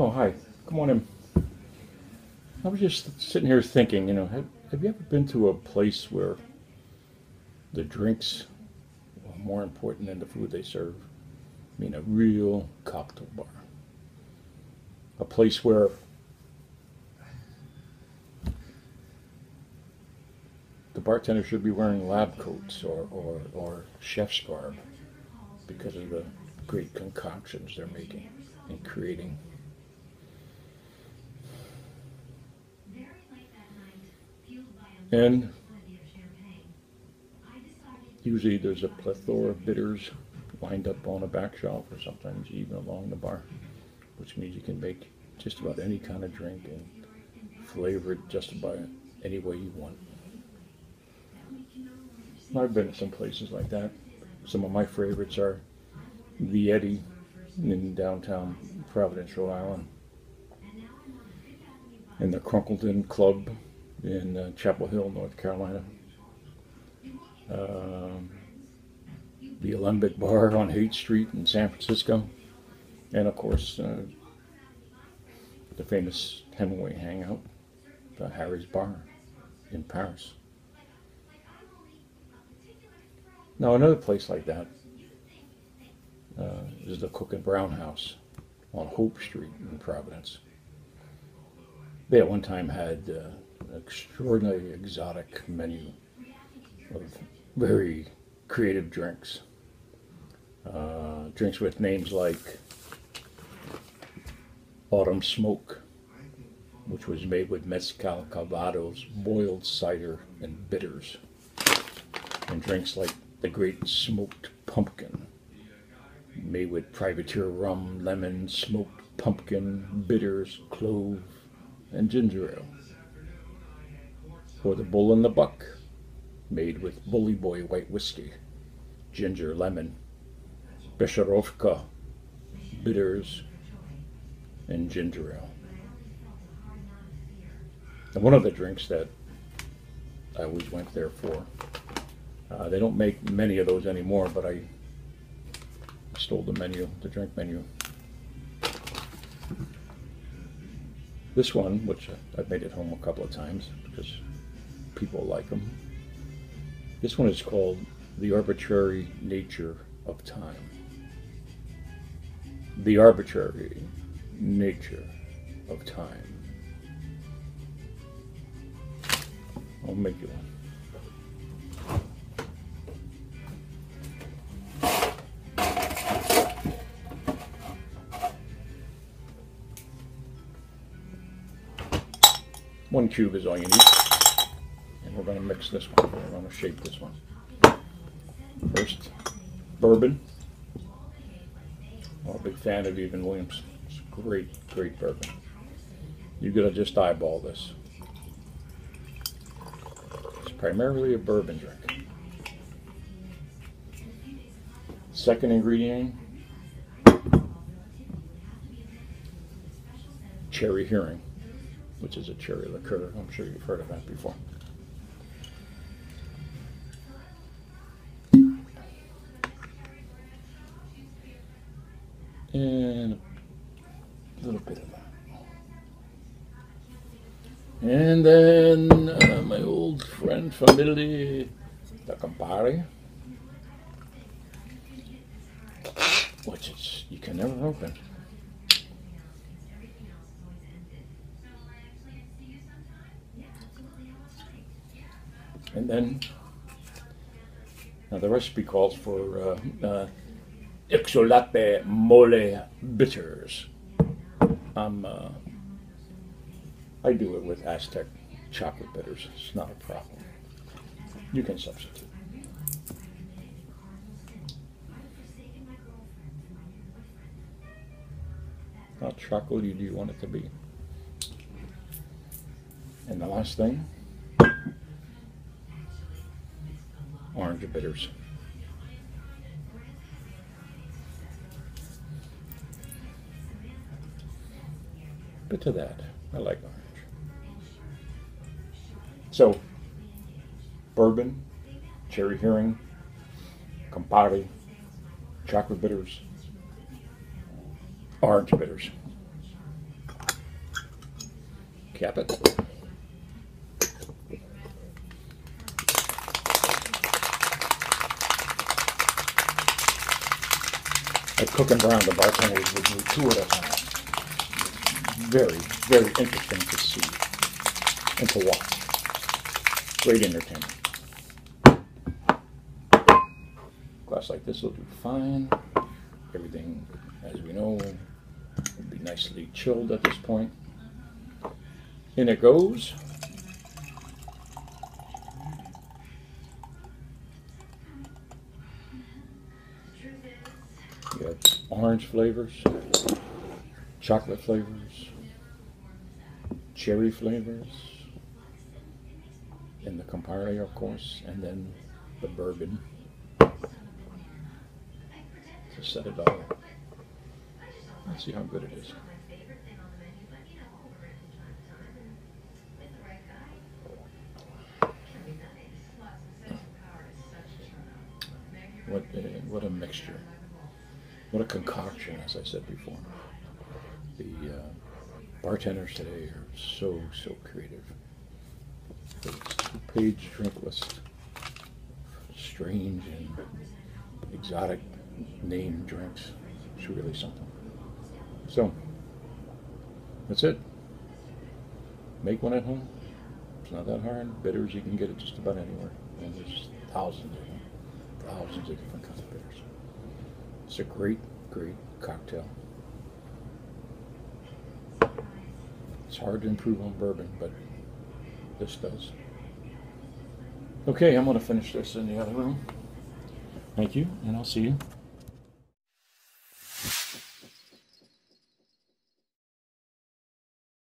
Oh, hi. Come on in. I was just sitting here thinking, have you ever been to a place where the drinks are more important than the food they serve? I mean, a real cocktail bar. A place where the bartender should be wearing lab coats or chef's garb because of the great concoctions they're making and creating. And usually there's a plethora of bitters lined up on a back shelf or sometimes even along the bar, which means you can make just about any kind of drink and flavor it just about any way you want. I've been to some places like that. Some of my favorites are the Eddy in downtown Providence, Rhode Island, and the Crunkleton Club in Chapel Hill, North Carolina. The Alembic Bar on Haight Street in San Francisco, and of course the famous Hemingway hangout, the Harry's Bar in Paris. Now another place like that is the Cook and Brown House on Hope Street in Providence. They at one time had an extraordinarily exotic menu of very creative drinks. Drinks with names like Autumn Smoke, which was made with mezcal, calvados, boiled cider, and bitters. And drinks like the Great Smoked Pumpkin, made with privateer rum, lemon, smoked pumpkin, bitters, clove, and ginger ale. Or the Bull and the Buck, made with Bully Boy white whiskey, ginger, lemon, Besharovka, bitters, and ginger ale. And one of the drinks that I always went there for, they don't make many of those anymore, but I stole the menu, the drink menu. This one, which I've made at home a couple of times because people like them. This one is called The Arbitrary Nature of Time. The Arbitrary Nature of Time. I'll make you one. One cube is all you need. And we're going to mix this one. We're going to shape this one. First, bourbon. I'm a big fan of Evan Williams. It's great, great bourbon. You're going to just eyeball this. It's primarily a bourbon drink. Second ingredient, cherry hearing, which is a cherry liqueur. I'm sure you've heard of that before. And a little bit of that. And then my old friend from Italy, the Campari, which you can never open. And then, now the recipe calls for Ixolate Mole bitters. I do it with Aztec chocolate bitters. It's not a problem. You can substitute. How chocolatey do you want it to be? And the last thing, orange bitters. Bit of that. I like orange. So, bourbon, cherry hearing, Campari, chocolate bitters, orange bitters. Cap it. At Cook and Brown, the bartenders would do 2 at a time. Very, very interesting to see and to watch. Great entertainment. Glass like this will do fine. Everything, as we know, will be nicely chilled at this point. In it goes. You have orange flavors, chocolate flavors, cherry flavors, in the Campari, of course, and then the bourbon to set it all. Let's see how good it is. What a mixture. What a concoction, as I said before. The bartenders today are so creative. It's a 2-page drink list. Strange and exotic name drinks. It's really something. So, that's it. Make one at home. It's not that hard. Bitters, you can get it just about anywhere. And there's thousands of them. Thousands of different kinds of bitters. It's a great cocktail. It's hard to improve on bourbon, but this does. Okay, I'm going to finish this in the other room. Thank you, and I'll see you